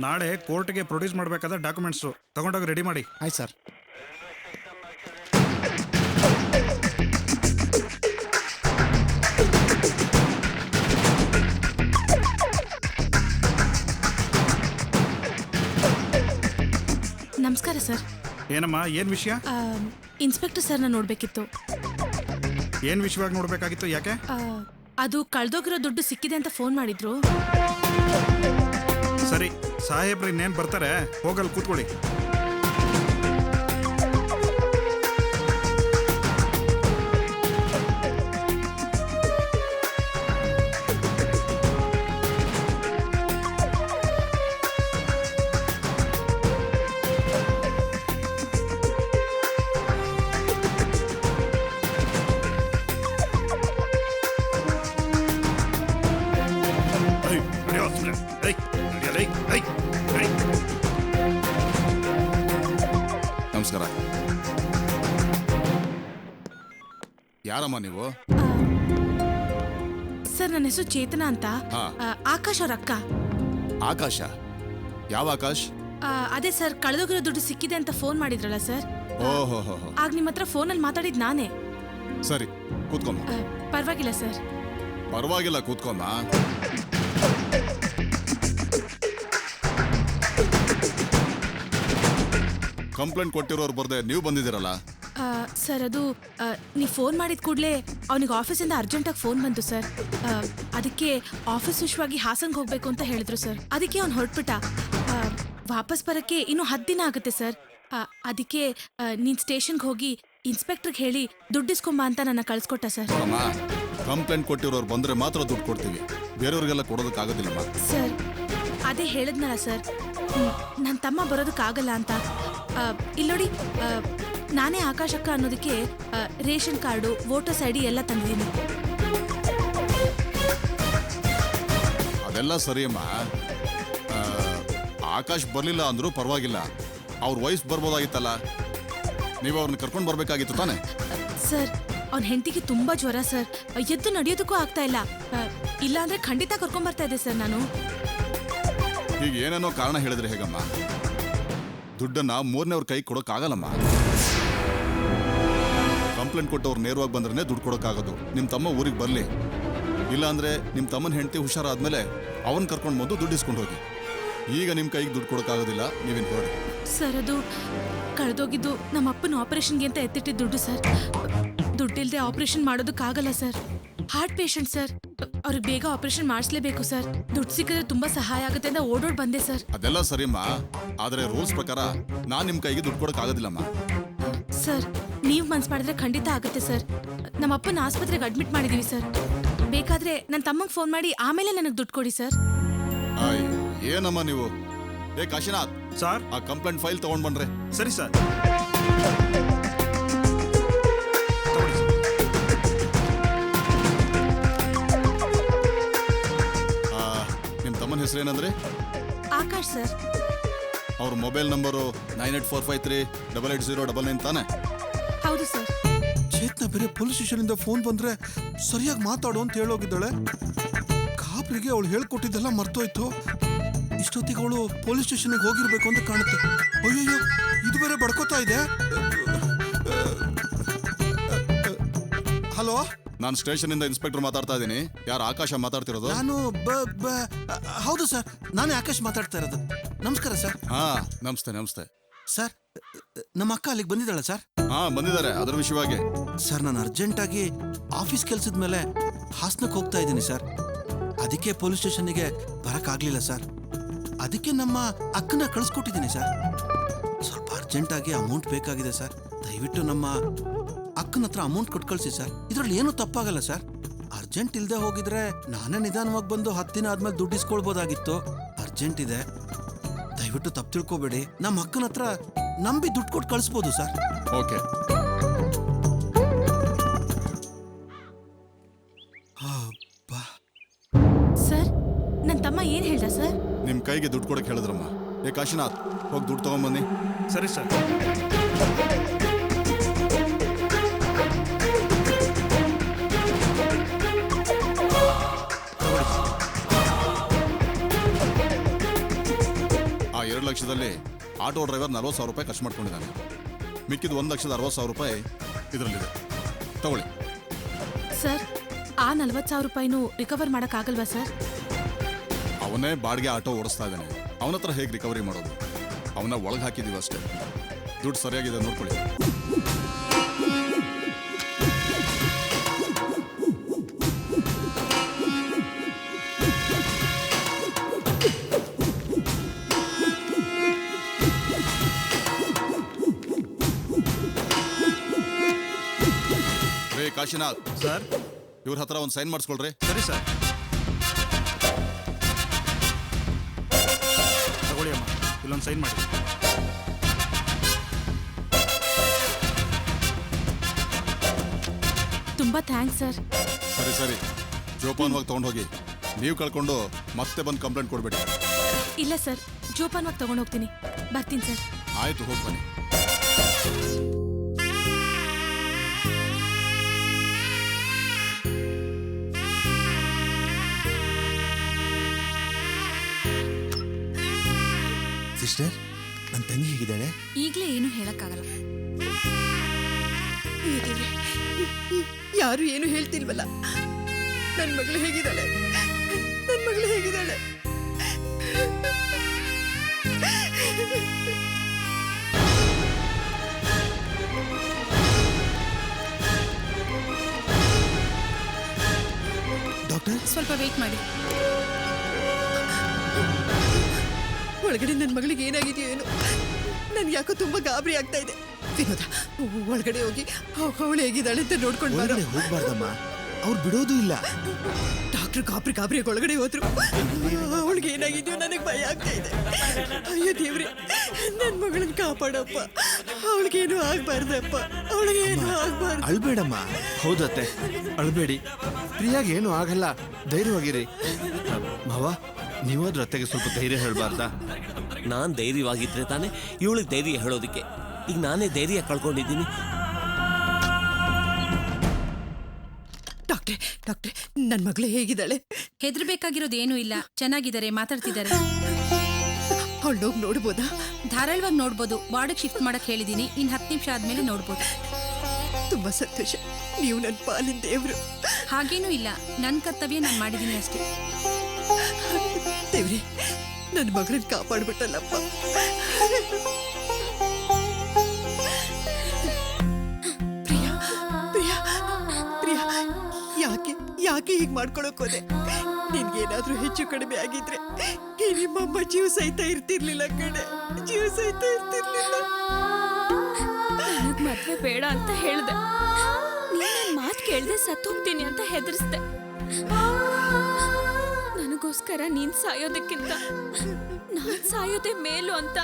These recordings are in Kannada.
ನಾಳೆ ಕೋರ್ಟ್ಗೆ ಪ್ರೊಡ್ಯೂಸ್ ಮಾಡಬೇಕಾದ ಡಾಕ್ಯುಮೆಂಟ್ಸು ತಗೊಂಡೋಗಿ ರೆಡಿ ಮಾಡಿ. ಆಯ್ತು ಸರ್. ನಮಸ್ಕಾರ ಸರ್. ಏನಮ್ಮ, ಏನು ವಿಷಯ? ಇನ್ಸ್ಪೆಕ್ಟರ್ ಸರ್ನ ನೋಡಬೇಕಿತ್ತು. ಏನು ವಿಷಯವಾಗಿ ನೋಡಬೇಕಾಗಿತ್ತು? ಯಾಕೆ? ಅದು ಕಳೆದೋಗಿರೋ ದುಡ್ಡು ಸಿಕ್ಕಿದೆ ಅಂತ ಫೋನ್ ಮಾಡಿದ್ರು. ಸರಿ, ಸಾಹೇಬ್ರು ಇನ್ನೇನು ಬರ್ತಾರೆ, ಹೋಗಲ್ಲಿ ಕೂತ್ಕೊಳ್ಳಿ. ನಮಸ್ಕಾರ. ಯಾರಮ್ಮ ನೀವು? ಸರ್, ನನ್ನ ಹೆಸರು ಚೇತನ ಅಂತ. ಆಕಾಶ್ ಅವ್ರ ಅಕ್ಕ. ಆಕಾಶ? ಯಾವ ಆಕಾಶ್? ಅದೇ ಸರ್, ಕಳೆದೋಗಿರೋ ದುಡ್ಡು ಸಿಕ್ಕಿದೆ ಅಂತ ಫೋನ್ ಮಾಡಿದ್ರಲ್ಲ ಸರ್. ಓಹೋ, ಆಗ ನಿಮ್ಮ ಹತ್ರ ಫೋನಲ್ಲಿ ಮಾತಾಡಿದ್ ನಾನೇ. ಸರಿ, ಕೂತ್ಕೊಮ್ಮ. ಪರವಾಗಿಲ್ಲ ಸರ್. ಪರವಾಗಿಲ್ಲ, ಕೂತ್ಕೊಮ್ಮ. ಕಂಪ್ಲೇಂಟ್ ಕೊಟ್ಟಿರೋರು ಬರ್ದೆ ನೀವು ಬಂದಿದ್ದೀರಲ್ಲ? ಸರ್, ಅದು ನೀವು ಫೋನ್ ಮಾಡಿದ ಕೂಡಲೇ ಅವನಿಗೆ ಆಫೀಸಿಂದ ಅರ್ಜೆಂಟಾಗಿ ಫೋನ್ ಬಂತು ಸರ್. ಅದಕ್ಕೆ ಆಫೀಸ್ ವಿಷಯವಾಗಿ ಹಾಸನ್ಗೆ ಹೋಗ್ಬೇಕು ಅಂತ ಹೇಳಿದ್ರು ಸರ್. ಅದಕ್ಕೆ ಅವ್ನು ಹೊರಟ್ಬಿಟ್ಟ. ವಾಪಸ್ ಬರೋಕ್ಕೆ ಇನ್ನೂ 10 ದಿನ ಆಗುತ್ತೆ ಸರ್. ಅದಕ್ಕೆ ನೀನು ಸ್ಟೇಷನ್ಗೆ ಹೋಗಿ ಇನ್ಸ್ಪೆಕ್ಟರ್ಗೆ ಹೇಳಿ ದುಡ್ಡಿಸ್ಕೊಂಬ ಅಂತ ನನ್ನ ಕಳಿಸ್ಕೊಟ್ಟ ಸರ್. ಕಂಪ್ಲೇಂಟ್ ಕೊಟ್ಟಿರೋರು ಬಂದ್ರೆ ಮಾತ್ರ ದುಡ್ಡು ಕೊಡ್ತೀವಿ, ಬೇರೆಯವ್ರಿಗೆಲ್ಲ ಕೊಡೋದಕ್ಕಾಗೋದಿಲ್ಲಮ್ಮ. ಸರ್, ಅದೇ ಹೇಳಿದ್ನಲ್ಲ ಸರ್, ನನ್ನ ತಮ್ಮ ಬರೋದಕ್ಕಾಗಲ್ಲ ಅಂತ. ಇಲ್ಲೋಡಿ, ನಾನೇ ಆಕಾಶಕ್ಕ ಅನ್ನೋದಕ್ಕೆ ರೇಷನ್ ಕಾರ್ಡು, ವೋಟರ್ಸ್ ID ಎಲ್ಲ ತಂದಿದ್ದೀನಿ. ಅದೆಲ್ಲ ಸರಿಯಮ್ಮ. ಆಕಾಶ್ ಬರ್ಲಿಲ್ಲ ಅಂದ್ರೂ ಪರವಾಗಿಲ್ಲ, ಅವ್ರ ವಯಸ್ಸು ಬರ್ಬೋದಾಗಿತ್ತಲ್ಲ, ನೀವು ಅವ್ರನ್ನ ಕರ್ಕೊಂಡು ಬರ್ಬೇಕಾಗಿತ್ತು ತಾನೆ? ಸರ್, ಅವನ ಹೆಂಡತಿಗೆ ತುಂಬಾ ಜ್ವರ ಸರ್. ಎದ್ದು ನಡೆಯೋದಕ್ಕೂ ಆಗ್ತಾ ಇಲ್ಲ. ಇಲ್ಲಾಂದ್ರೆ ಖಂಡಿತ ಕರ್ಕೊಂಡ್ ಬರ್ತಾ ಇದ್ದೆ ಸರ್ ನಾನು. ಈಗ ಏನೇನೋ ಕಾರಣ ಹೇಳಿದ್ರೆ ಹೇಗಮ್ಮ? ದುಡ್ಡನ್ನ ಮೂರನೇವ್ರ ಕೈ ಕೊಡೋಕ್ಕಾಗಲ್ಲಮ್ಮ. ಕಂಪ್ಲೇಂಟ್ ಕೊಟ್ಟವ್ರು ನೇರವಾಗಿ ಬಂದ್ರೆ ದುಡ್ಡು ಕೊಡೋಕ್ಕಾಗೋದು. ನಿಮ್ಮ ತಮ್ಮ ಊರಿಗೆ ಬರಲಿ, ಇಲ್ಲಾಂದ್ರೆ ನಿಮ್ಮ ತಮ್ಮನ ಹೆಂಡತಿ ಹುಷಾರಾದ್ಮೇಲೆ ಅವನ್ ಕರ್ಕೊಂಡು ಬಂದು ದುಡ್ಡು ಇಸ್ಕೊಂಡು ಹೋಗಿ. ಈಗ ನಿಮ್ಮ ಕೈಗೆ ದುಡ್ಡು ಕೊಡೋಕ್ಕಾಗೋದಿಲ್ಲ, ನೀವೇನು ಕೊಡಿ. ಸರ್, ಅದು ಕಳೆದೋಗಿದ್ದು ನಮ್ಮ ಅಪ್ಪನ ಆಪರೇಷನ್ಗೆ ಅಂತ ಎತ್ತಿಟ್ಟಿದ್ದ ದುಡ್ಡು ಸರ್. ದುಡ್ಡಿಲ್ದೆ ಆಪರೇಷನ್ ಮಾಡೋದಕ್ಕಾಗಲ್ಲ ಸರ್. ಹಾರ್ಟ್ ಪೇಷಂಟ್ ಸರ್, ಅವ್ರಿಗೆ ಬೇಗ ಆಪರೇಷನ್ ಮಾಡಿಸ್ಲೇಬೇಕು ಸರ್. ದುಡ್ಡು ಸಿಕ್ಕಿದ್ರೆ ತುಂಬಾ ಸಹಾಯ ಆಗುತ್ತೆ ಅಂತ ಓಡೋಡ್ ಬಂದೆ ಸರ್. ಅದೆಲ್ಲ ಸರಿಯಮ್ಮ, ಆದ್ರೆ ರೂಲ್ಸ್ ಪ್ರಕಾರ ನಾನ್ ನಿಮ್ ಕೈಗೆ ದುಡ್ಡು ಕೊಡಕ್ ಆಗೋದಿಲ್ಲಮ್ಮ. ಸರ್, ನೀವ್ ಮನ್ಸ್ ಮಾಡಿದ್ರೆ ಖಂಡಿತ ಆಗುತ್ತೆ ಸರ್. ನಮ್ಮ ಅಪ್ಪನ ಆಸ್ಪತ್ರೆಗೆ ಅಡ್ಮಿಟ್ ಮಾಡಿದೀವಿ ಸರ್. ಬೇಕಾದ್ರೆ ನನ್ನ ತಮ್ಮಂಗೆ ಫೋನ್ ಮಾಡಿ ಆಮೇಲೆ ನನಗೆ ದುಡ್ಡು ಕೊಡಿ ಸರ್. ಏನಮ್ಮ ನೀವು? ಏ ಕಾಶಿನಾಥ್ ಸರ್, ಆ ಕಂಪ್ಲೇಂಟ್ ಫೈಲ್ ತಗೊಂಡ್ ಬಂದ್ರೆ. ಸರಿ ಸರ್. ನಿಮ್ ತಮ್ಮನ ಹೆಸರು ಏನಂದ್ರೆ? ಆಕಾಶ್ ಸರ್. ಅವ್ರ ಮೊಬೈಲ್ ನಂಬರು 9845388099 ತಾನೆ? ಹೌದು ಸರ್. ಚೇತನ ಬೇರೆ ಪೊಲೀಸ್ ಸ್ಟೇಷನ್ ಇಂದ ಫೋನ್ ಬಂದ್ರೆ ಸರಿಯಾಗಿ ಮಾತಾಡು ಅಂತ ಹೇಳೋಗಿದ್ದಾಳೆ. ಕಾಪ್ರಿಗೆ ಅವಳು ಹೇಳ್ಕೊಟ್ಟಿದ್ದೆಲ್ಲ ಮರ್ತೋಯ್ತು. ಇಷ್ಟೊತ್ತಿಗೆ ಅವಳು ಪೊಲೀಸ್ ಸ್ಟೇಷನ್ಗೆ ಹೋಗಿರ್ಬೇಕು ಅಂತ ಕಾಣುತ್ತೆ. ಅಯ್ಯಯ್ಯೋ, ಇದು ಬೇರೆ ಬಡ್ಕೋತಾ ಇದೆ. ಹಲೋ, ನಾನು ಸ್ಟೇಷನ್ ಇಂದ ಇನ್ಸ್ಪೆಕ್ಟರ್ ಮಾತಾಡ್ತಾ ಇದ್ದೀನಿ. ಯಾರು ಆಕಾಶ ಮಾತಾಡ್ತಿರೋದು? ನಾನು ಹೌದು ಸರ್, ನಾನೇ ಆಕಾಶ್ ಮಾತಾಡ್ತಾ ಇರೋದು. ನಮಸ್ಕಾರ ಸರ್. ಹಾ, ನಮಸ್ತೆ ನಮಸ್ತೆ. ಸರ್, ನಮ್ಮ ಅಕ್ಕ ಅಲ್ಲಿಗೆ ಬಂದಿದ್ದಾಳ ಸರ್? ಹಾ, ಬಂದಿದ್ದಾರೆ. ಅದ್ರ ವಿಷಯವಾಗಿ ಸರ್, ನಾನು ಅರ್ಜೆಂಟಾಗಿ ಆಫೀಸ್ ಕೆಲ್ಸದ ಮೇಲೆ ಹಾಸನಕ್ಕೆ ಹೋಗ್ತಾ ಇದ್ದೀನಿ ಸರ್. ಅದಕ್ಕೆ ಪೊಲೀಸ್ ಸ್ಟೇಷನ್ಗೆ ಬರಕ್ಕಾಗ್ಲಿಲ್ಲ ಸರ್. ಅದಕ್ಕೆ ನಮ್ಮ ಅಕ್ಕನ ಕಳಿಸ್ಕೊಟ್ಟಿದ್ದೀನಿ ಸರ್. ಸ್ವಲ್ಪ ಅರ್ಜೆಂಟಾಗಿ ಅಮೌಂಟ್ ಬೇಕಾಗಿದೆ ಸರ್. ದಯವಿಟ್ಟು ನಮ್ಮ ಅಕ್ಕನ ಹತ್ರ ಅಮೌಂಟ್ ಕೊಟ್ಟು ಕಳಿಸಿ ಸರ್. ಇದರಲ್ಲಿ ಏನೂ ತಪ್ಪಾಗಲ್ಲ ಸರ್. ಅರ್ಜೆಂಟ್ ಇಲ್ಲದೆ ಹೋಗಿದ್ರೆ ನಾನೇ ನಿಧಾನವಾಗಿ ಬಂದು 10 ದಿನ ಆದ್ಮೇಲೆ ದುಡ್ಡು ಇಸ್ಕೊಳ್ಬೋದಾಗಿತ್ತು. ಅರ್ಜೆಂಟ್ ಇದೆ, ದಯವಿಟ್ಟು ತಪ್ಪು ತಿಳ್ಕೊಬೇಡಿ. ನಮ್ಮ ಅಕ್ಕನ ಹತ್ರ ನಂಬಿ ದುಡ್ಡು ಕೊಟ್ಟು ಕಳಿಸ್ಬೋದು ಸರ್. ಓಕೆ. ಸರ್, ನನ್ನ ತಮ್ಮ ಏನ್ ಹೇಳ್ದ ಸರ್? ನಿಮ್ ಕೈಗೆ ದುಡ್ಡು ಕೊಡಕ್ಕೆ ಹೇಳಿದ್ರಮ್ಮ. ಏ ಕಾಶಿನಾಥ್, ಹೋಗಿ ದುಡ್ಡು ತಗೊಂಡ್ಬನ್ನಿ. ಸರಿ ಸರ್. ವೆಚ್ಚದಲ್ಲಿ ಆಟೋ ಡ್ರೈವರ್ 40,000 ರೂಪಾಯಿ ಖರ್ಚು ಮಾಡ್ಕೊಂಡಿದ್ದಾನೆ. ಮಿಕ್ಕಿದ 1,60,000 ರೂಪಾಯಿ ಇದರಲ್ಲಿದೆ, ತಗೊಳ್ಳಿ. ಸರ್, ಆ 40,000 ರೂಪಾಯಿನೂ ರಿಕವರ್ ಮಾಡೋಕ್ಕಾಗಲ್ವಾ ಸರ್? ಅವನೇ ಬಾಡಿಗೆ ಆಟೋ ಓಡಿಸ್ತಾ ಇದ್ದಾನೆ, ಅವನ ಹತ್ರ ಹೇಗೆ ರಿಕವರಿ ಮಾಡೋದು? ಅವನ ಒಳಗೆ ಹಾಕಿದೀವಿ ಅಷ್ಟೇ. ದುಡ್ಡು ಸರಿಯಾಗಿದೆ ನೋಡ್ಕೊಳ್ಳಿ. ರೇ ಕಾಶಿನಾಥ್ ಸರ್, ಇವ್ರ ಹತ್ರ ಒಂದು ಸೈನ್ ಮಾಡಿಸ್ಕೊಳ್ರಿ. ಸರಿ ಸರ್. ತಗೊಳ್ಳಿ ಅಮ್ಮ, ಇಲ್ಲೊಂದು ಸೈನ್ ಮಾಡಿ. ತುಂಬಾ ಥ್ಯಾಂಕ್ಸ್ ಸರ್. ಸರಿ ಸರಿ, ಜೋಪಾನವಾಗಿ ತಗೊಂಡೋಗಿ. ನೀವು ಕಳ್ಕೊಂಡು ಮತ್ತೆ ಬಂದು ಕಂಪ್ಲೇಂಟ್ ಕೊಡ್ಬೇಡಿ. ಇಲ್ಲ ಸರ್, ಜೋಪಾನವಾಗಿ ತಗೊಂಡು ಹೋಗ್ತೀನಿ. ಬರ್ತೀನಿ ಸರ್. ಆಯ್ತು, ಹೋಗಿ ಬನ್ನಿ. ಸಿಸ್ಟರ್, ನನ್ನ ತಂಗಿ ಹೇಗಿದ್ದಾಳೆ? ಈಗ್ಲೇ ಏನು ಹೇಳಕ್ಕಾಗಲ್ಲ. ಯಾರು ಏನು ಹೇಳ್ತಿಲ್ವಲ್ಲ. ನನ್ನ ಮಗಳು ಹೇಗಿದ್ದಾಳೆ? ನನ್ನ ಮಗಳು ಹೇಗಿದ್ದಾಳೆ? ಡಾಕ್ಟರ್, ಸ್ವಲ್ಪ ವೇಟ್ ಮಾಡಿ. ಒಳಗಡೆ ನನ್ನ ಮಗಳಿಗೆ ಏನಾಗಿದೆಯೋ ಏನೋ. ನನ್ಗೆ ಯಾಕೋ ತುಂಬಾ ಗಾಬರಿ ಆಗ್ತಾ ಇದೆ. ವಿನೋದ, ಒಳಗಡೆ ಹೋಗಿ ಅವಳು ಹೇಗಿದ್ದಾಳೆ ಅಂತ ನೋಡ್ಕೊಂಡು ಬರೋ. ಹೋಗ್ಬಾರ್ದಮ್ಮ, ಅವ್ರು ಬಿಡೋದು ಇಲ್ಲ. ಡಾಕ್ಟರ್ ಗಾಬರಿ ಒಳಗಡೆ ಹೋದ್ರು. ಅವಳಿಗೆ ಏನಾಗಿದೆಯೋ ನನಗೆ ಭಯ ಆಗ್ತಾ ಇದೆ. ಅಯ್ಯೋ ದೇವ್ರಿ, ನನ್ನ ಮಗಳನ್ನ ಕಾಪಾಡಪ್ಪ. ಅವಳಿಗೇನು ಆಗ್ಬಾರ್ದಪ್ಪ, ಅವಳಿಗೇನು ಆಗ್ಬಾರ್ದು. ಅಳ್ಬೇಡಮ್ಮ. ಹೌದತ್ತೆ, ಅಳ್ಬೇಡಿ. ಪ್ರಿಯಾಗ ಏನು ಆಗಲ್ಲ, ಧೈರ್ಯವಾಗಿರಿ. ಮಾವ, ನೀವಾದ್ರೂ ಅತ್ತೆಗೆ ಸ್ವಲ್ಪ ಧೈರ್ಯ ಹೇಳ್ಬಾರ್ದಾ? ನಾನು ಧೈರ್ಯವಾಗಿದ್ರೆ ತಾನೇ ಇವಳಿಗೆ ಧೈರ್ಯ ಹೇಳೋದಕ್ಕೆ. ಈಗ ನಾನೇ ಧೈರ್ಯ ಕಳ್ಕೊಂಡಿದ್ದೀನಿ. ಡಾಕ್ಟ್ರೆ, ನನ್ನ ಮಗಳು ಹೇಗಿದ್ದಾಳೆ? ಹೆದರ್ಬೇಕಾಗಿರೋದು ಏನೂ ಇಲ್ಲ, ಚೆನ್ನಾಗಿದ್ದಾರೆ, ಮಾತಾಡ್ತಿದ್ದಾರೆ. ಅವಳೋಗಿ ನೋಡ್ಬೋದಾ? ಧಾರಾಳವಾಗಿ ನೋಡ್ಬೋದು. ವಾರ್ಡಿಗೆ ಶಿಫ್ಟ್ ಮಾಡಕ್ ಹೇಳಿದೀನಿ. ಇನ್ 10 ನಿಮಿಷ ಆದ್ಮೇಲೆ ನೋಡ್ಬೋದು. ತುಂಬಾ ಸಂತೋಷ. ನೀವು ನನ್ನ ಪಾಲಿನ ದೇವ್ರು. ಹಾಗೇನೂ ಇಲ್ಲ, ನನ್ನ ಕರ್ತವ್ಯ ನಾನು ಮಾಡಿದ್ದೀನಿ ಅಷ್ಟೇ. ದೇವ್ರಿ, ನನ್ನ ಮಗಳನ್ನ ಕಾಪಾಡ್ಬಿಟ್ಟಲ್ಲಪ್ಪ. ಪ್ರಿಯಾ ಪ್ರಿಯಾ ಪ್ರಿಯಾ, ಯಾಕೆ ಹೀಗೆ ಮಾಡ್ಕೊಳಕ್ ಹೋದೆ? ನಿನ್ಗೇನಾದ್ರೂ ಹೆಚ್ಚು ಕಡಿಮೆ ಆಗಿದ್ರೆ ನಿಮ್ಮಮ್ಮ ಜೀವ ಸಹಿತ ಇರ್ತಿರ್ಲಿಲ್ಲ ಕಣೆ, ಜೀವ ಸಹಿತ ಇರ್ತಿರ್ಲಿಲ್ಲ. ನನಗ್ ಮದ್ವೆ ಬೇಡ ಅಂತ ಹೇಳ್ದೆ. ನೀನ್ ಮಾತು ಕೇಳ್ದೆ ಸತ್ತೋಗ್ತೀನಿ ಅಂತ ಹೆದರ್ಸ್ದೆ. ನನಗೋಸ್ಕರ ನೀನ್ ಸಾಯೋದಕ್ಕಿಂತ ನಾನ್ ಸಾಯೋದೇ ಮೇಲು ಅಂತ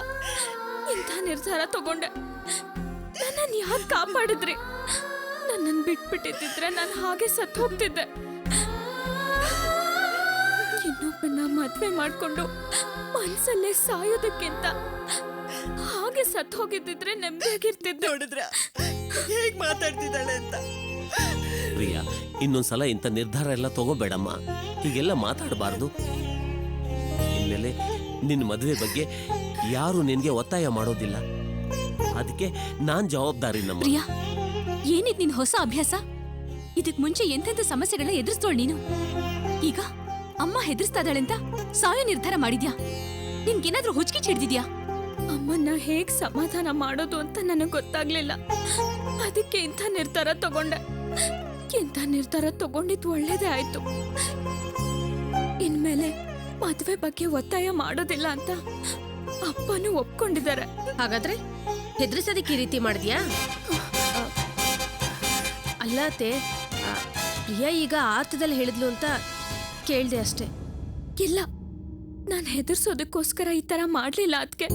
ಇಂಥ ನಿರ್ಧಾರ ತಗೊಂಡೆ. ನನ್ನನ್ನು ಯಾರು ಕಾಪಾಡಿದ್ರಿ? ನನ್ನನ್ನು ಬಿಟ್ಬಿಟ್ಟಿದ್ರೆ ನಾನು ಹಾಗೆ ಸತ್ತು ಹೋಗ್ತಿದ್ದೆ. ಇನ್ನೊಬ್ಬನ ಮದ್ವೆ ಮಾಡ್ಕೊಂಡು ಮನ್ಸಲ್ಲೇ ಸಾಯೋದಕ್ಕಿಂತ ಹಾಗೆ ಸತ್ತು ಹೋಗಿದ್ದಿದ್ರೆ ನೆಮ್ಮದಿಯಾಗಿರ್ತಿದ್ದೆ. ನೋಡಿದ್ರ ಹೇಗ್ ಮಾತಾಡ್ತಿದ್ದಾಳೆ ಅಂತ. ಪ್ರಿಯಾ, ಇನ್ನೊಂದ್ಸಲ ಇಂಥ ನಿರ್ಧಾರ ಎಲ್ಲ ತಗೋಬೇಡಮ್ಮ. ಹೀಗೆಲ್ಲ ಮಾತಾಡಬಾರ್ದು. ಇನ್ಮೇಲೆ ನಿನ್ನ ಮದುವೆ ಬಗ್ಗೆ ಯಾರು ನಿನ್ಗೆ ಒತ್ತಾಯ ಮಾಡೋದಿಲ್ಲ. ಅದಕ್ಕೆ ನಾನ್ ಜವಾಬ್ದಾರಿ. ನಮ್ಮ ಪ್ರಿಯಾ, ಏನಿದ್ ನಿನ್ ಹೊಸ ಅಭ್ಯಾಸ? ಇದಕ್ ಮುಂಚೆ ಎಂತೆಂತ ಸಮಸ್ಯೆಗಳನ್ನ ಎದುರಿಸ್ತೋಳ್ ನೀನು. ಈಗ ಅಮ್ಮ ಹೆದರ್ಸ್ತಾ ಇದ್ದಾಳೆ ಅಂತ ಸಾಯೋ ನಿರ್ಧಾರ ಮಾಡಿದ್ಯಾ? ನಿನ್ಗೇನಾದ್ರೂ ಹುಚ್ಚಿಗೆ ಹಿಡ್ದಿದ್ಯಾ? ಅಮ್ಮನ್ನ ಹೇಗ್ ಸಮಾಧಾನ ಮಾಡೋದು ಅಂತ ನನಗೆ ಗೊತ್ತಾಗ್ಲಿಲ್ಲ. ಅದಕ್ಕೆ ಇಂಥ ನಿರ್ಧಾರ ತಗೊಂಡೆ. ಇಂಥ ನಿರ್ಧಾರ ತಗೊಂಡಿದ್ದು ಒಳ್ಳೇದೇ ಆಯ್ತು. ಇನ್ಮೇಲೆ ಮದ್ವೆ ಬಗ್ಗೆ ಒತ್ತಾಯ ಮಾಡೋದಿಲ್ಲ ಅಂತ ಅಪ್ಪನೂ ಒಪ್ಕೊಂಡಿದ್ದಾರೆ. ಹಾಗಾದ್ರೆ ಹೆದರ್ಸೋದಕ್ಕೆ ಈ ರೀತಿ ಮಾಡಿದ್ಯಾ? ಅಲ್ಲತ್ತೆ, ಪ್ರಿಯಾ ಈಗ ಆರ್ತದಲ್ಲಿ ಹೇಳಿದ್ಲು ಅಂತ ಕೇಳ್ದೆ ಅಷ್ಟೇ. ಇಲ್ಲ, ನಾನು ಹೆದರ್ಸೋದಕ್ಕೋಸ್ಕರ ಈ ತರ ಮಾಡ್ಲಿಲ್ಲ. ಅದಕ್ಕೆ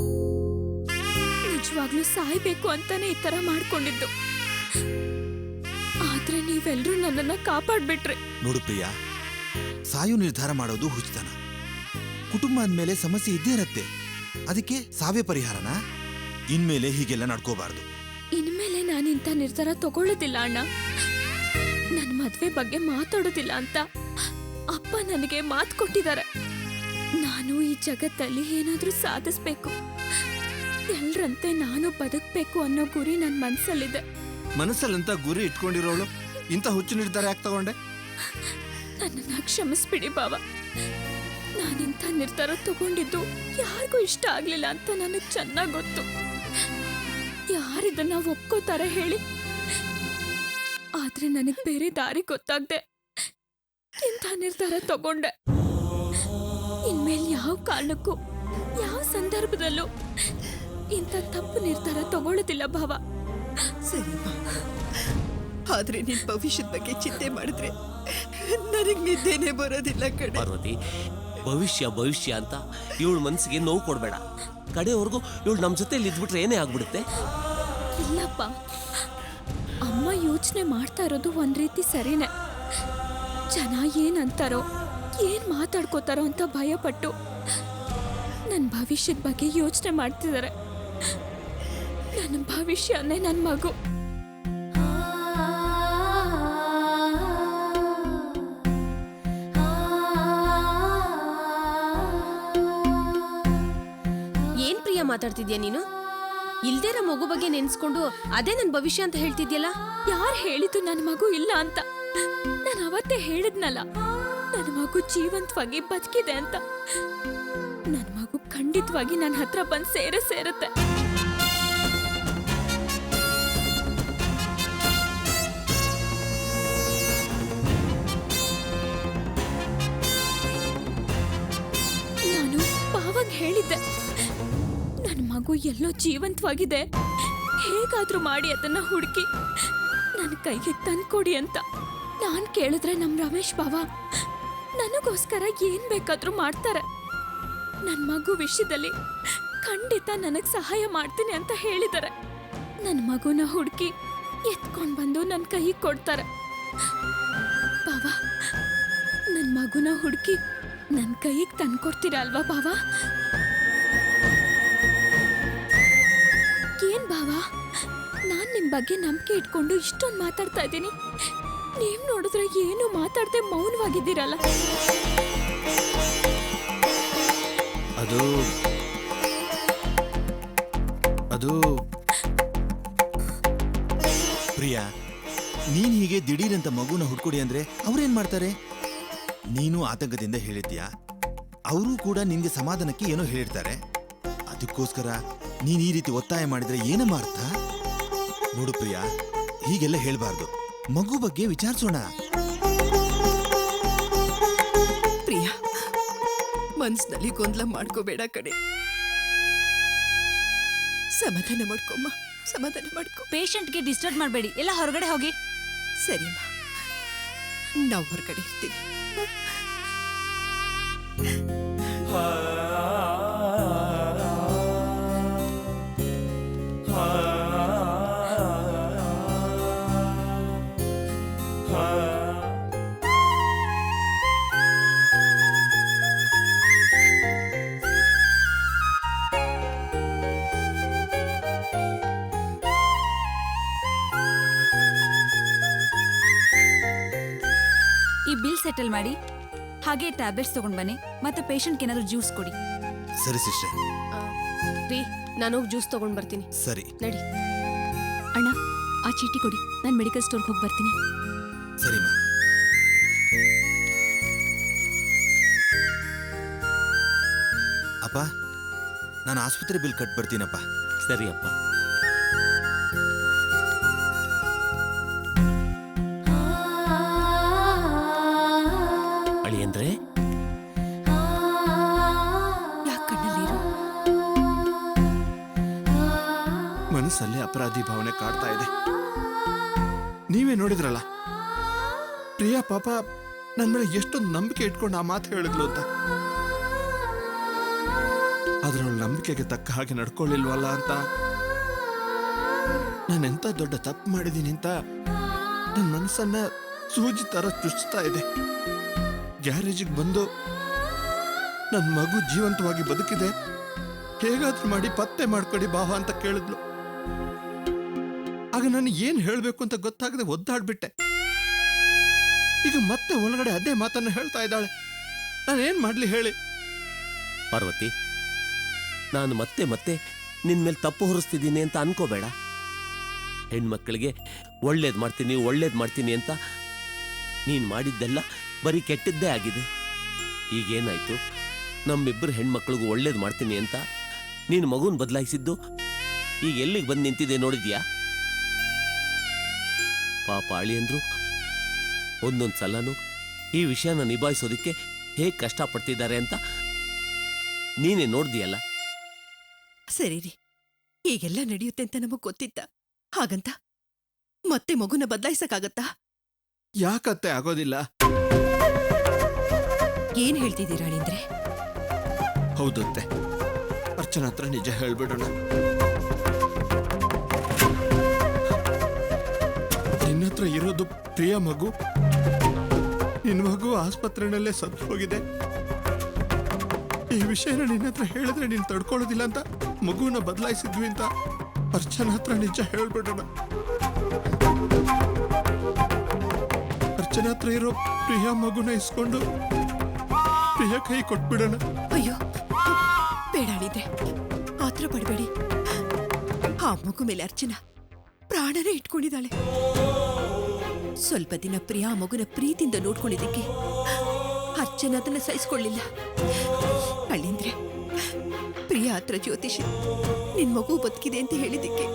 ನಿಜವಾಗ್ಲೂ ಸಾಯ್ಬೇಕು ಅಂತಾನೆ ಈ ತರ ಮಾಡ್ಕೊಂಡಿದ್ದು. ಆದ್ರೆ ನೀವೆಲ್ರೂ ನನ್ನನ್ನ ಕಾಪಾಡ್ಬಿಟ್ರಿ. ನೋಡು ಪ್ರಿಯಾ, ಸಾಯೋ ನಿರ್ಧಾರ ಮಾಡೋದು ಹುಚ್ಚತನ. ಕುಟುಂಬ ಅಂದ್ಮೇಲೆ ಸಮಸ್ಯೆ ಇದ್ದೇ ಇರತ್ತೆ. ಅದಕ್ಕೆ ಸಾವೇ ಪರಿಹಾರನ? ಇನ್ಮೇಲೆ ಹೀಗೆಲ್ಲ ನಡ್ಕೋಬಾರ್ದು. ಇನ್ಮೇಲೆ ನಾನು ಇಂಥ ನಿರ್ಧಾರ ತಗೊಳ್ಳೋದಿಲ್ಲ ಅಣ್ಣ. ನನ್ನ ಮದ್ವೆ ಬಗ್ಗೆ ಮಾತಾಡೋದಿಲ್ಲ ಅಂತ ಅಪ್ಪ ನನಗೆ ಮಾತು ಕೊಟ್ಟಿದ್ದಾರೆ. ನಾನು ಈ ಜಗತ್ತಲ್ಲಿ ಏನಾದ್ರೂ ಸಾಧಿಸ್ಬೇಕು. ಎಲ್ರಂತೆ ನಾನು ಬದುಕ್ಬೇಕು ಅನ್ನೋ ಗುರಿ ನನ್ನ ಮನ್ಸಲ್ಲಿದೆ. ಮನಸ್ಸಲ್ಲಂತ ಗುರಿ ಇಟ್ಕೊಂಡಿರೋಳು ಇಂಥ ಹುಚ್ಚು ನಿರ್ಧಾರ ಯಾಕೆ ತಗೊಂಡೆ? ನನ್ನನ್ನ ಕ್ಷಮಿಸ್ಬಿಡಿ ಬಾವ. ನಾನಿಂಥ ನಿರ್ಧಾರ ತಗೊಂಡಿದ್ದು ಯಾರಿಗೂ ಇಷ್ಟ ಆಗ್ಲಿಲ್ಲ ಅಂತ ನನಗೆ ಚೆನ್ನಾಗಿ ಗೊತ್ತು. ಯಾರಿದನ್ನ ಒಪ್ಕೋತಾರೆ ಹೇಳಿ? ಆದ್ರೆ ನನಗೆ ಬೇರೆ ದಾರಿ ಗೊತ್ತಾಗ್ದೆ ಇಂಥ ನಿರ್ಧಾರ ತಗೊಂಡೆ. ಇನ್ಮೇಲೆ ಯಾವ ಕಾರಣಕ್ಕೂ ಯಾವ ಸಂದರ್ಭದಲ್ಲೂ ಇಂಥ ತಪ್ಪು ನಿರ್ಧಾರ ತಗೊಳ್ಳೋದಿಲ್ಲ ಭಾವ. ಸರಿಮ್ಮ, ಆದ್ರೆ ನಿನ್ ಭವಿಷ್ಯದ ಬಗ್ಗೆ ಚಿಂತೆ ಮಾಡಿದ್ರೆ ನನಗ್ ನಿದ್ದೆನೆ ಬರೋದಿಲ್ಲ ಕಡೆ. ಪಾರ್ವತಿ, ಭವಿಷ್ಯ ಭವಿಷ್ಯ ಅಂತ ಇವಳ ಮನಸ್ಸಿಗೆ ನೋವು ಕೊಡಬೇಡ. ಕಡೆವರೆಗೂ ಇವಳು ನಮ್ಮ ಜೊತೆಲಿ ಇದ್ಬಿಟ್ರೆ ಏನೇ ಆಗ್ಬಿಡುತ್ತೆ. ಇಲ್ಲಪ್ಪ, ಅಮ್ಮ ಯೋಚನೆ ಮಾಡ್ತಾ ಇರೋದು ಒಂದ್ ರೀತಿ ಸರಿನೇ. ಜನ ಏನ್ ಅಂತಾರೋ ಏನ್ ಮಾತಾಡ್ಕೋತಾರೋ ಅಂತ ಭಯಪಟ್ಟು ನನ್ನ ಭವಿಷ್ಯದ ಬಗ್ಗೆ ಯೋಚನೆ ಮಾಡ್ತಿದ್ದಾರೆ. ನನ್ನ ಭವಿಷ್ಯನೇ ನನ್ನ ಮಗು. ಏನ್ ಪ್ರಿಯಾ ಮಾತಾಡ್ತಿದ್ಯಾ ನೀನು? ಇಲ್ದೇರ ಮಗು ಬಗ್ಗೆ ನೆನ್ಸ್ಕೊಂಡು ಅದೇ ನನ್ ಭವಿಷ್ಯ ಅಂತ ಹೇಳ್ತಿದ್ಯಲ್ಲ? ಯಾರು ಹೇಳಿದ್ದು ನನ್ನ ಮಗು ಇಲ್ಲ ಅಂತ? ನಾನು ಅವತ್ತೇ ಹೇಳಿದ್ನಲ್ಲ, ನನ್ನ ಮಗು ಜೀವಂತವಾಗಿ ಬದುಕಿದೆ ಅಂತ. ನನ್ನ ಮಗು ಖಂಡಿತವಾಗಿ ನನ್ನ ಹತ್ರ ಬಂದು ಸೇರುತ್ತೆ. ನಾನು ಪಾವಾಗ ಹೇಳಿದ್ದೆ, ನನ್ನ ಮಗು ಎಲ್ಲೋ ಜೀವಂತವಾಗಿದೆ, ಹೇಗಾದ್ರೂ ಮಾಡಿ ಅದನ್ನ ಹುಡುಕಿ ನನ್ನ ಕೈಗೆ ತಂದ್ಕೊಡಿ ಅಂತ. ನಾನ್ ಕೇಳಿದ್ರೆ ನಮ್ ರಮೇಶ್ ಬಾವ ನನಗೋಸ್ಕರ ಏನ್ ಬೇಕಾದ್ರೂ ಮಾಡ್ತಾರೆ. ನನ್ ಮಗು ವಿಷಯದಲ್ಲಿ ಖಂಡಿತ ನನಗ್ ಸಹಾಯ ಮಾಡ್ತೀನಿ ಅಂತ ಹೇಳಿದ್ದಾರೆ. ನನ್ ಮಗುನ ಹುಡುಕಿ ಎತ್ಕೊಂಡ್ ಬಂದು ನನ್ ಕೈಗೆ ಕೊಡ್ತಾರೆ. ಬಾವ, ನನ್ ಮಗುನ ಹುಡುಕಿ ನನ್ ಕೈಗೆ ತಂದ್ಕೊಡ್ತೀರಾ ಅಲ್ವಾ ಬಾವ? ಏನ್ ಬಾವ, ನಾನ್ ನಿಮ್ ಬಗ್ಗೆ ನಂಬಿಕೆ ಇಟ್ಕೊಂಡು ಇಷ್ಟೊಂದು ಮಾತಾಡ್ತಾ ಇದ್ದೀನಿ, ನೀವ್ ನೋಡಿದ್ರೆ ಏನು ಮಾತಾಡ್ದೆ ಮೌನವಾಗಿದ್ದೀರಲ್ಲ. ಅದು ಪ್ರಿಯಾ, ನೀನ್ ಹೀಗೆ ದಿಢೀರಂತ ಮಗುನ ಹುಡ್ಕೊಡಿ ಅಂದ್ರೆ ಅವ್ರೇನ್ ಮಾಡ್ತಾರೆ? ನೀನು ಆತಂಕದಿಂದ ಹೇಳಿದ್ಯಾ, ಅವರು ಕೂಡ ನಿನ್ಗೆ ಸಮಾಧಾನಕ್ಕೆ ಏನೋ ಹೇಳಿರ್ತಾರೆ. ಅದಕ್ಕೋಸ್ಕರ ನೀನ್ ಈ ರೀತಿ ಒತ್ತಾಯ ಮಾಡಿದ್ರೆ ಏನಮ್ಮ ಅರ್ಥ? ನೋಡು ಪ್ರಿಯಾ, ಹೀಗೆಲ್ಲ ಹೇಳ್ಬಾರ್ದು. ಮಗು ಬಗ್ಗೆ ವಿಚಾರಿಸೋಣ. ಪ್ರಿಯಾ, ಮನ್ಸಿನಲ್ಲಿ ಗೊಂದಲ ಮಾಡ್ಕೋಬೇಡ ಕಡೆ. ಸಮಾಧಾನ ಮಾಡ್ಕೊಮ್ಮ, ಸಮಾಧಾನ ಮಾಡ್ಕೊ. ಪೇಷಂಟ್ಗೆ ಡಿಸ್ಟರ್ಬ್ ಮಾಡಬೇಡಿ, ಎಲ್ಲ ಹೊರಗಡೆ ಹೋಗಿ. ಸರಿಮ್ಮ, ನಾವು ಹೊರಗಡೆ ಇರ್ತೀವಿ. ಈ ಬಿಲ್ ಸೆಟಲ್ ಮಾಡಿ, ಹಾಗೆ ಟ್ಯಾಬ್ಲೆಟ್ಸ್ ತಗೊಂಡ್ ಬನ್ನಿ, ಮತ್ತೆ ಪೇಷಂಟ್ಗೆ ಏನಾದ್ರು ಜ್ಯೂಸ್ ಕೊಡಿ. ಸರಿ ಸಿಸ್ಟರ್. ರೀ, ನಾನು ಹೋಗಿ ಜ್ಯೂಸ್ ತಗೊಂಡ್ ಬರ್ತೀನಿ. ಸರಿ ನಡಿ. ಅಣ್ಣ, ಆ ಚೀಟಿ ಕೊಡಿ, ನಾನು ಮೆಡಿಕಲ್ ಸ್ಟೋರ್ಗೆ ಹೋಗಿ ಬರ್ತೀನಿ. ಸರಿಮಾ. ಅಪ್ಪ, ನಾನು ಆಸ್ಪತ್ರೆ ಬಿಲ್ ಕಟ್ ಬರ್ತೀನಪ್ಪ. ಸರಿಯಪ್ಪ. ಅಳಿಯಂದ್ರೆ ಯಾಕಣ್ಣಲ್ಲಿರು? ಮನಸ್ಸಲ್ಲಿ ಅಪರಾಧಿ ಭಾವನೆ ಕಾಡ್ತಾ ಇದೆ. ನೀವೇ ನೋಡಿದ್ರಲ್ಲ, ಪ್ರಿಯಾ ಪಾಪ ನನ್ನ ಮೇಲೆ ಎಷ್ಟೊಂದು ನಂಬಿಕೆ ಇಟ್ಕೊಂಡು ಆ ಮಾತು ಹೇಳಿದ್ಲು ಅಂತ. ಆದ್ರೆ ಅವಳ ನಂಬಿಕೆಗೆ ತಕ್ಕ ಹಾಗೆ ನಡ್ಕೊಳ್ಳಿಲ್ವಲ್ಲ ಅಂತ ನಾನೆಂತ ದೊಡ್ಡ ತಪ್ಪು ಮಾಡಿದ್ದೀನಿ ಅಂತ ನನ್ನ ಮನಸ್ಸನ್ನ ಸೂಜಿ ತರ ಚುಚ್ತಾ ಇದೆ. ಗ್ಯಾರೇಜಿಗೆ ಬಂದು ನನ್ನ ಮಗು ಜೀವಂತವಾಗಿ ಬದುಕಿದೆ, ಹೇಗಾದ್ರೂ ಮಾಡಿ ಪತ್ತೆ ಮಾಡ್ಕೊಡಿ ಬಾವ ಅಂತ ಕೇಳಿದ್ಲು. ಆಗ ನಾನು ಏನ್ ಹೇಳ್ಬೇಕು ಅಂತ ಗೊತ್ತಾಗದೆ ಒದ್ದಾಡ್ಬಿಟ್ಟೆ. ಈಗ ಮತ್ತೆ ಒಳಗಡೆ ಅದೇ ಮಾತನ್ನ ಹೇಳ್ತಾ ಇದ್ದಾಳೆ. ನಾನೇನ್ ಮಾಡ್ಲಿ ಹೇಳಿ? ಪಾರ್ವತಿ, ನಾನು ಮತ್ತೆ ಮತ್ತೆ ನಿನ್ ಮೇಲೆ ತಪ್ಪು ಹೊರಿಸ್ತಿದ್ದೀನಿ ಅಂತ ಅನ್ಕೋಬೇಡ. ಹೆಣ್ಮಕ್ಳಿಗೆ ಒಳ್ಳೇದು ಮಾಡ್ತೀನಿ ಅಂತ ನೀನ್ ಮಾಡಿದ್ದೆಲ್ಲ ಬರೀ ಕೆಟ್ಟದ್ದೇ ಆಗಿದೆ. ಈಗೇನಾಯ್ತು, ನಮ್ಮಿಬ್ಬರು ಹೆಣ್ಮಕ್ಳಿಗೂ ಒಳ್ಳೇದು ಮಾಡ್ತೀನಿ ಅಂತ ನೀನು ಮಗುನ್ ಬದಲಾಯಿಸಿದ್ದು ಈಗ ಎಲ್ಲಿಗೆ ಬಂದು ನಿಂತಿದೆ ನೋಡಿದ್ಯಾ? ಪಾಪ ಅಳಿಯಂದ್ರು ಒಂದೊಂದು ಸಲನೂ ಈ ವಿಷಯನ ನಿಭಾಯಿಸೋದಕ್ಕೆ ಹೇಗೆ ಕಷ್ಟಪಡ್ತಿದ್ದಾರೆ ಅಂತ ನೀನೇ ನೋಡ್ದಿಯಲ್ಲ. ಸರಿ ರೀ, ಹೀಗೆಲ್ಲ ನಡೆಯುತ್ತೆ ಅಂತ ನಮಗ್ ಗೊತ್ತಿತ್ತ. ಹಾಗಂತ ಮತ್ತೆ ಮಗುನ ಬದಲಾಯಿಸಕ್ಕಾಗತ್ತಾ? ಯಾಕತ್ತೆ ಆಗೋದಿಲ್ಲ? ಏನ್ ಹೇಳ್ತಿದ್ದೀರಾ ಅಳಿಂದ್ರೆ? ಹೌದತ್ತೆ, ಅರ್ಚನಾ ಹತ್ರ ನಿಜ ಹೇಳ್ಬಿಡೋಣ. ನಿನ್ನ ಹತ್ರ ಇರೋದು ಪ್ರಿಯ ಮಗು. ನಿನ್ನ ಮಗು ಆಸ್ಪತ್ರೆನಲ್ಲೇ ಸತ್ತು ಹೋಗಿದೆ. ಈ ವಿಷಯನ ನಿನ್ನ ಹತ್ರ ಹೇಳಿದ್ರೆ ನೀನು ತಡ್ಕೊಳ್ಳೋದಿಲ್ಲ ಅಂತ ಮಗುವನ್ನ ಬದಲಾಯಿಸಿದ್ವಿ ಅಂತ ಅರ್ಚನಾ ಹತ್ರ ನಿಜ ಹೇಳ್ಬಿಡೋಣ. ಅರ್ಚನಾ ಹತ್ರ ಇರೋ ಪ್ರಿಯ ಮಗುನ ಇಸ್ಕೊಂಡು ಪ್ರಿಯ ಕೈ ಕೊಟ್ಬಿಡೋಣ. ಅಯ್ಯೋ ಬೇಡ ಅಳಿಂದ್ರೆ, ಆತರ ಪಡ್ಬೇಡಿ. ಆ ಮಗು ಮೇಲೆ ಅರ್ಚನಾ ಪ್ರಾಣನೇ ಇಟ್ಕೊಂಡಿದ್ದಾಳೆ. ಸ್ವಲ್ಪ ದಿನ ಪ್ರಿಯಾ ಮಗುನ ಪ್ರೀತಿಯಿಂದ ನೋಡ್ಕೊಂಡಿದ್ದಕ್ಕೆ ಅರ್ಚನಾ ಅದನ್ನ ಸಹಿಸ್ಕೊಳ್ಳಿಲ್ಲ. ಅಳಿಂದ್ರೆ, ಪ್ರಿಯಾ ಹತ್ರ ಜ್ಯೋತಿಷಿ ನಿನ್ ಮಗು ಬದುಕಿದೆ ಅಂತ ಹೇಳಿದ್ದಕ್ಕೆ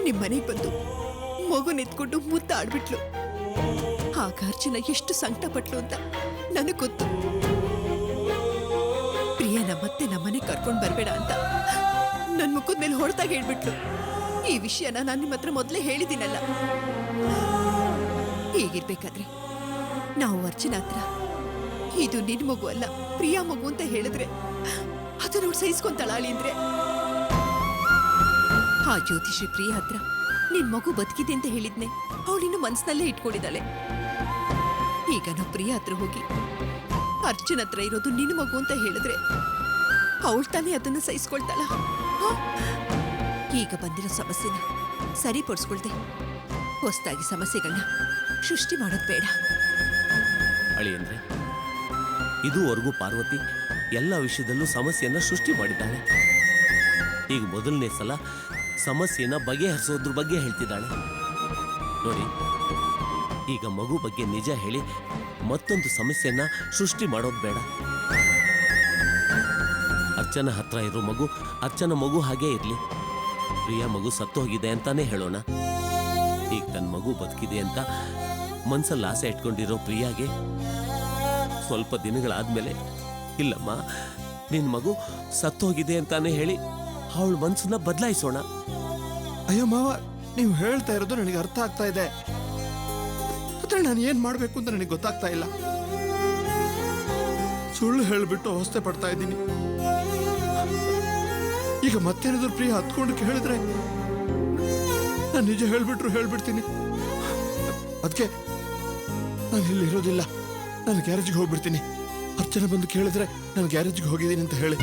ನಿಮ್ ಮನೆಗೆ ಬಂದು ಮಗುನೆತ್ಕೊಂಡು ಮುದ್ದಾಡ್ಬಿಟ್ಲು. ಆಗ ಅರ್ಚನಾ ಎಷ್ಟು ಸಂಕಟ ಪಟ್ಲು ಅಂತ ನನಗ್ ಗೊತ್ತು. ಪ್ರಿಯನ ಮತ್ತೆ ನಮ್ಮನೆ ಕರ್ಕೊಂಡ್ ಬರ್ಬೇಡ ಅಂತ ನನ್ ಮುಖದ ಮೇಲೆ ಹೊಡೆದಾಗ ಹೇಳ್ಬಿಟ್ಲು. ಈ ವಿಷಯನ ನಾನು ನಿಮ್ಮ ಹತ್ರ ಮೊದಲೇ ಹೇಳಿದ್ದೀನಲ್ಲ. ಹೀಗಿರ್ಬೇಕಾದ್ರೆ ನಾವು ಅರ್ಚನಾ ಹತ್ರ ಇದು ನಿನ್ ಮಗು ಅಲ್ಲ ಪ್ರಿಯಾ ಮಗು ಅಂತ ಹೇಳಿದ್ರೆ ಅದು ನೋಡಿ ಸಹಿಸ್ಕೊಂತಾಳ ಅಳಿಂದ್ರೆ? ಆ ಜ್ಯೋತಿಷಿ ಪ್ರಿಯಾ ಹತ್ರ ನಿನ್ ಮಗು ಬದುಕಿದೆ ಅಂತ ಹೇಳಿದ್ನೆ ಅವಳಿನ್ನು ಮನ್ಸಿನಲ್ಲೇ ಇಟ್ಕೊಂಡಿದ್ದಾಳೆ. ಈಗ ನಾವು ಪ್ರಿಯಾ ಹತ್ರ ಹೋಗಿ ಅರ್ಚನಾ ಹತ್ರ ಇರೋದು ನಿನ್ ಮಗು ಅಂತ ಹೇಳಿದ್ರೆ ಅವಳು ತಾನೇ ಅದನ್ನ ಸಹಿಸ್ಕೊಳ್ತಾಳ? ಈಗ ಬಂದಿರೋ ಸಮಸ್ಯೆನ ಸರಿಪಡಿಸ್ಕೊಳ್ದೆ ಹೊಸದಾಗಿ ಸಮಸ್ಯೆಗಳನ್ನ ಸೃಷ್ಟಿ ಮಾಡೋದು ಬೇಡ. ಅಳಿಯಂದ್ರೆ, ಇದುವರೆಗೂ ಪಾರ್ವತಿ ಎಲ್ಲ ವಿಷಯದಲ್ಲೂ ಸಮಸ್ಯೆಯನ್ನ ಸೃಷ್ಟಿ ಮಾಡಿದ್ದಾಳೆ. ಈಗ ಮೊದಲನೇ ಸಲ ಸಮಸ್ಯೆನ ಬಗೆಹರಿಸೋದ್ರ ಬಗ್ಗೆ ಹೇಳ್ತಿದ್ದಾಳೆ. ನೋಡಿ, ಈಗ ಮಗು ಬಗ್ಗೆ ನಿಜ ಹೇಳಿ ಮತ್ತೊಂದು ಸಮಸ್ಯೆಯನ್ನ ಸೃಷ್ಟಿ ಮಾಡೋದು ಬೇಡ. ಅರ್ಚನಾ ಹತ್ರ ಇರೋ ಮಗು ಅರ್ಚನಾ ಮಗು ಹಾಗೇ ಇರ್ಲಿ. ಪ್ರಿಯಾ ಮಗು ಸತ್ತು ಹೋಗಿದೆ ಅಂತಾನೆ ಹೇಳೋಣ. ಈಗ ತನ್ನ ಮಗು ಬದುಕಿದೆ ಅಂತ ಮನ್ಸಲ್ಲಿ ಆಸೆ ಇಟ್ಕೊಂಡಿರೋ ಪ್ರಿಯಾಗೆ ಸ್ವಲ್ಪ ದಿನಗಳಾದ್ಮೇಲೆ ಇಲ್ಲಮ್ಮ ನಿನ್ ಮಗು ಸತ್ತೋಗಿದೆ ಅಂತಾನೆ ಹೇಳಿ ಅವಳ ಮನ್ಸನ್ನ ಬದಲಾಯಿಸೋಣ. ಅಯ್ಯೋ ಮಾವ, ನೀವು ಹೇಳ್ತಾ ಇರೋದು ನನಗೆ ಅರ್ಥ ಆಗ್ತಾ ಇದೆ. ಆದ್ರೆ ನಾನು ಏನ್ ಮಾಡ್ಬೇಕು ಅಂತ ನನಗೆ ಗೊತ್ತಾಗ್ತಾ ಇಲ್ಲ. ಸುಳ್ಳು ಹೇಳ್ಬಿಟ್ಟು ಅವಸ್ಥೆ ಪಡ್ತಾ ಇದ್ದೀನಿ. ಈಗ ಮತ್ತೇನಾದ್ರೂ ಪ್ರಿಯ ಹತ್ಕೊಂಡು ಕೇಳಿದ್ರೆ ನಾನು ನಿಜ ಹೇಳ್ಬಿಡ್ತೀನಿ. ಅದಕ್ಕೆ ನಾನು ಇಲ್ಲಿ ಇರೋದಿಲ್ಲ, ನಾನು ಗ್ಯಾರೇಜ್ಗೆ ಹೋಗ್ಬಿಡ್ತೀನಿ. ಅರ್ಚನೆ ಬಂದು ಕೇಳಿದ್ರೆ ನಾನು ಗ್ಯಾರೇಜ್ಗೆ ಹೋಗಿದ್ದೀನಿ ಅಂತ ಹೇಳಿ.